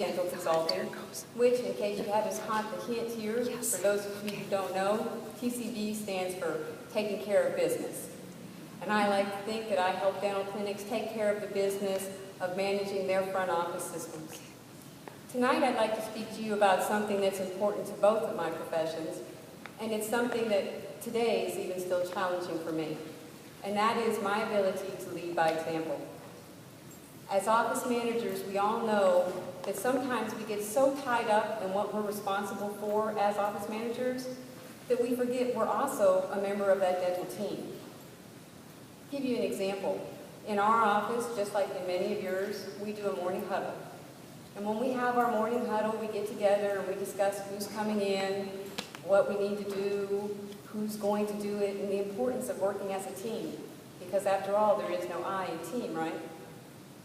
dental consulting, which, in case you haven't caught the hint here, for those of you who don't know, TCB stands for Taking Care of Business. And I like to think that I help dental clinics take care of the business of managing their front office systems. Tonight I'd like to speak to you about something that's important to both of my professions, and it's something that today is even still challenging for me, and that is my ability to lead by example. As office managers, we all know that sometimes we get so tied up in what we're responsible for as office managers that we forget we're also a member of that dental team. I'll give you an example. In our office, just like in many of yours, we do a morning huddle. And when we have our morning huddle, we get together and we discuss who's coming in, what we need to do, who's going to do it, and the importance of working as a team. Because after all, there is no I in team, right?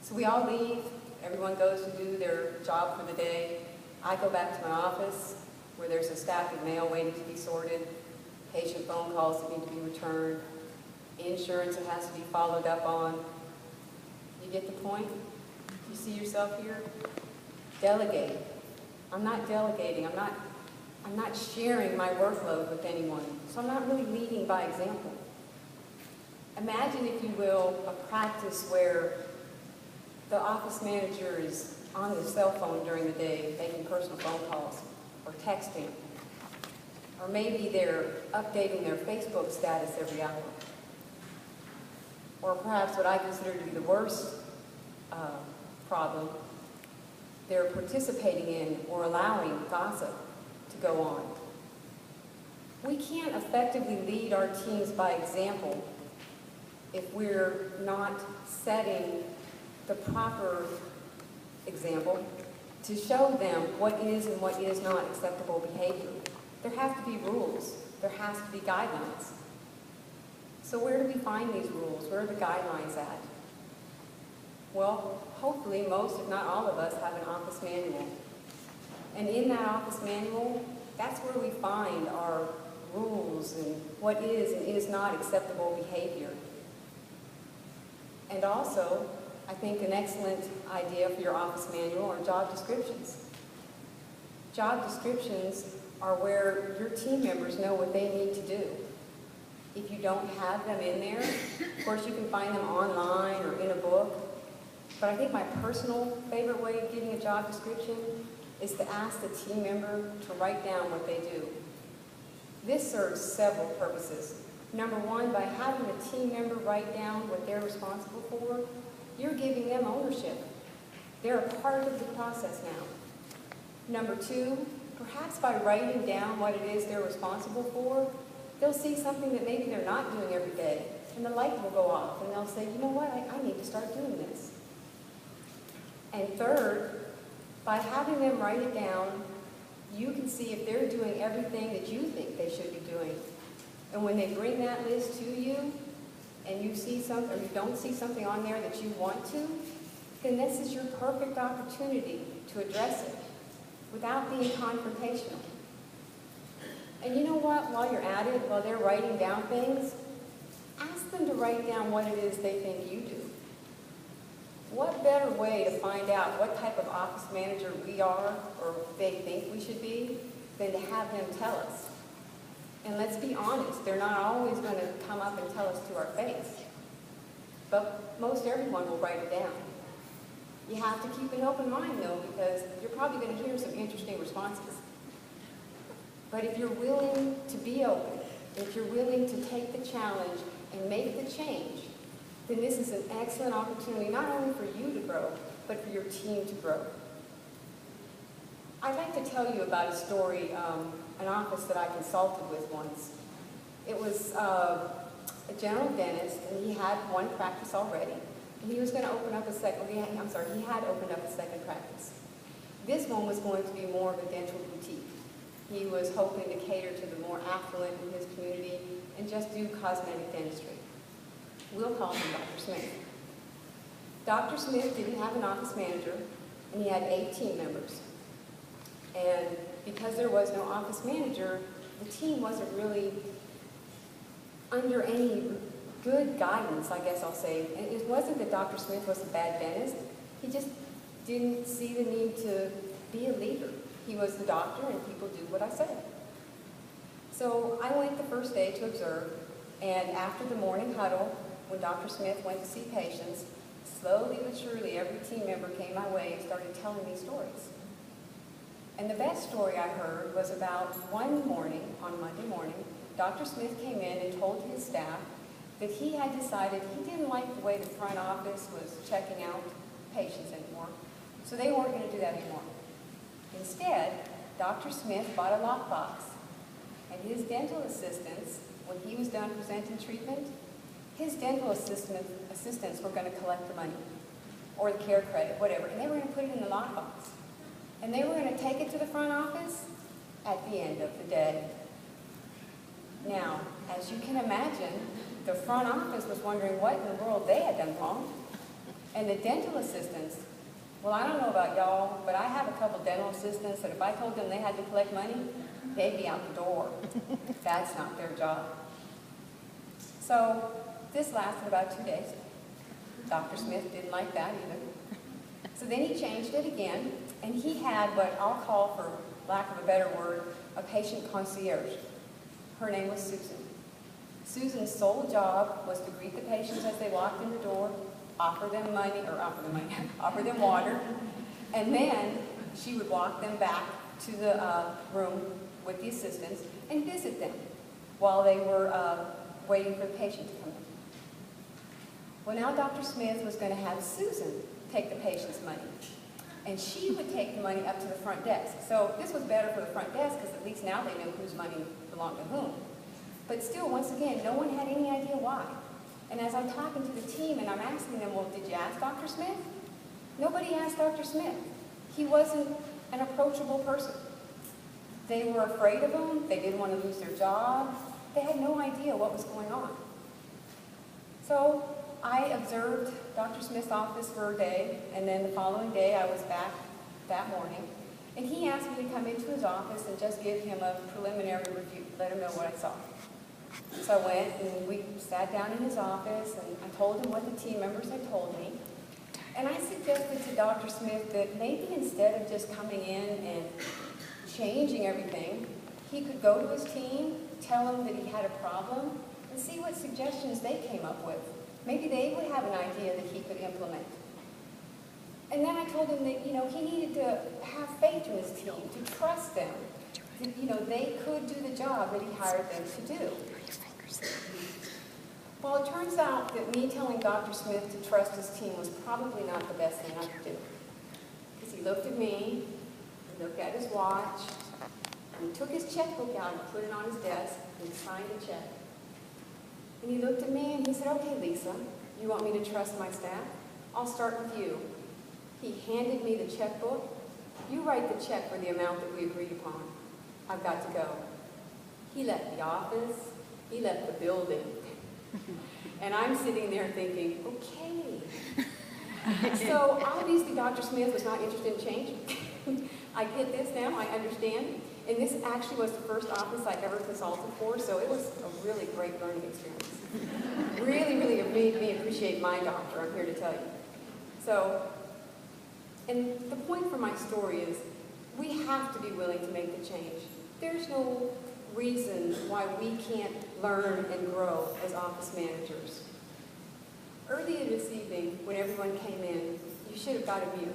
So we all leave, everyone goes to do their job for the day. I go back to my office where there's a stack of mail waiting to be sorted, patient phone calls that need to be returned, insurance that has to be followed up on. You get the point? You see yourself here? Delegate. I'm not delegating, I'm not sharing my workload with anyone, so I'm not really leading by example. Imagine, if you will, a practice where the office manager is on his cell phone during the day making personal phone calls or texting, or maybe they're updating their Facebook status every hour, or perhaps what I consider to be the worst problem, they're participating in or allowing gossip to go on. We can't effectively lead our teams by example if we're not setting the proper example to show them what is and what is not acceptable behavior. There have to be rules. There has to be guidelines. So where do we find these rules? Where are the guidelines at? Well, hopefully most, if not all of us, have an office manual. And in that office manual, that's where we find our rules and what is and is not acceptable behavior. And also, I think an excellent idea for your office manual are job descriptions. Job descriptions are where your team members know what they need to do. If you don't have them in there, of course you can find them online or in a book. But I think my personal favorite way of getting a job description is to ask the team member to write down what they do. This serves several purposes. Number one, by having a team member write down what they're responsible for, you're giving them ownership. They're a part of the process now. Number two, perhaps by writing down what it is they're responsible for, they'll see something that maybe they're not doing every day, and the light will go off, and they'll say, you know what, I need to start doing this. And third, by having them write it down, you can see if they're doing everything that you think they should be doing. And when they bring that list to you, and you see something, or you don't see something on there that you want to, then this is your perfect opportunity to address it without being confrontational. And you know what, while you're at it, while they're writing down things, ask them to write down what it is they think you do. What better way to find out what type of office manager we are, or they think we should be, than to have them tell us? And let's be honest, they're not always going to come up and tell us to our face. But most everyone will write it down. You have to keep an open mind, though, because you're probably going to hear some interesting responses. But if you're willing to be open, if you're willing to take the challenge and make the change, then this is an excellent opportunity not only for you to grow, but for your team to grow. I'd like to tell you about a story, an office that I consulted with once. It was a general dentist, and he had one practice already, and he was going to open up a second, he had opened up a second practice. This one was going to be more of a dental boutique. He was hoping to cater to the more affluent in his community and just do cosmetic dentistry. We'll call him Dr. Smith. Dr. Smith didn't have an office manager, and he had 8 team members. And because there was no office manager, the team wasn't really under any good guidance, I guess I'll say. And it wasn't that Dr. Smith was a bad dentist. He just didn't see the need to be a leader. He was the doctor, and people do what I said. So I went the first day to observe, and after the morning huddle, when Dr. Smith went to see patients, slowly but surely every team member came my way and started telling me stories. And the best story I heard was about one morning, on Monday morning, Dr. Smith came in and told his staff that he had decided he didn't like the way the front office was checking out patients anymore, so they weren't going to do that anymore. Instead, Dr. Smith bought a lockbox, and his dental assistants, when he was done presenting treatment, his dental assistants were going to collect the money, or the care credit, whatever, and they were going to put it in the lockbox. And they were going to take it to the front office at the end of the day. Now, as you can imagine, the front office was wondering what in the world they had done wrong. And the dental assistants, well, I don't know about y'all, but I have a couple dental assistants that if I told them they had to collect money, they'd be out the door. That's not their job. So this lasted about 2 days. Dr. Smith didn't like that either. So then he changed it again, and he had what I'll call, for lack of a better word, a patient concierge. Her name was Susan. Susan's sole job was to greet the patients as they walked in the door, offer them water, and then she would walk them back to the room with the assistants and visit them while they were waiting for the patient to come in. Well, now Dr. Smith was going to have Susan take the patient's money, and she would take the money up to the front desk. So this was better for the front desk because at least now they knew whose money belonged to whom. But still, once again, no one had any idea why. And as I'm talking to the team and I'm asking them, well, did you ask Dr. Smith? Nobody asked Dr. Smith. He wasn't an approachable person. They were afraid of him. They didn't want to lose their job. They had no idea what was going on. So I observed Dr. Smith's office for a day, and then the following day I was back that morning, and he asked me to come into his office and just give him a preliminary review, let him know what I saw. So I went and we sat down in his office, and I told him what the team members had told me. And I suggested to Dr. Smith that maybe instead of just coming in and changing everything, he could go to his team, tell them that he had a problem, and see what suggestions they came up with. Maybe they would have an idea that he could implement. And then I told him that, he needed to have faith in his team, to trust them, that, they could do the job that he hired them to do. Well, it turns out that me telling Dr. Smith to trust his team was probably not the best thing I could do. Because he looked at me, he looked at his watch, and he took his checkbook out and put it on his desk and signed a check. And he looked at me and he said, okay, Lisa, you want me to trust my staff? I'll start with you. He handed me the checkbook. You write the check for the amount that we agreed upon. I've got to go. He left the office. He left the building. And I'm sitting there thinking, okay. So obviously Dr. Smith was not interested in change. I get this now, I understand. And this actually was the first office I ever consulted for, so it was a really great learning experience. Really, really made me appreciate my doctor, I'm here to tell you. So, and the point for my story is, we have to be willing to make the change. There's no reason why we can't learn and grow as office managers. Earlier this evening, when everyone came in, you should have got a mirror.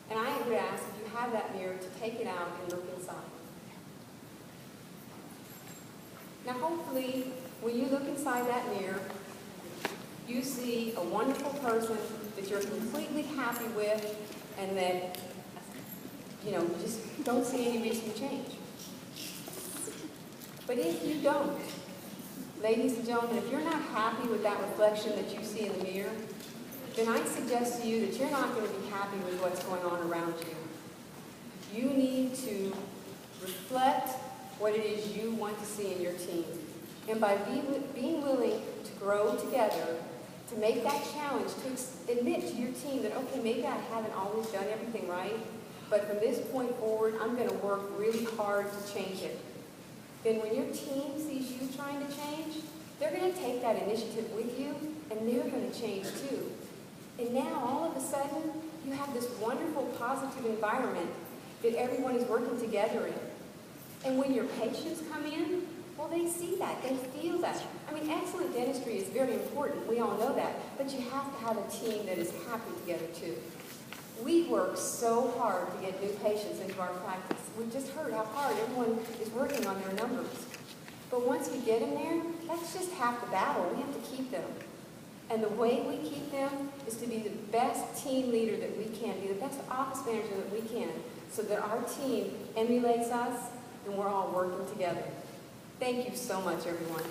And I would ask, if you have that mirror, to take it out and look inside. Now hopefully, when you look inside that mirror, you see a wonderful person that you're completely happy with and that, you just don't see any reason to change. But if you don't, ladies and gentlemen, if you're not happy with that reflection that you see in the mirror, then I suggest to you that you're not going to be happy with what's going on around you. You need to reflect what it is you want to see in your team. And by being willing to grow together, to make that challenge, to admit to your team that, okay, maybe I haven't always done everything right, but from this point forward, I'm going to work really hard to change it. Then when your team sees you trying to change, they're going to take that initiative with you, and they're going to change too. And now, all of a sudden, You have this wonderful, positive environment that everyone is working together in. And when your patients come in, well, they see that, they feel that. I mean, excellent dentistry is very important, we all know that, but you have to have a team that is happy together too. We work so hard to get new patients into our practice. We just heard how hard everyone is working on their numbers. But once we get them there, that's just half the battle. We have to keep them. And the way we keep them is to be the best team leader that we can, be the best office manager that we can, so that our team emulates us and we're all working together. Thank you so much, everyone.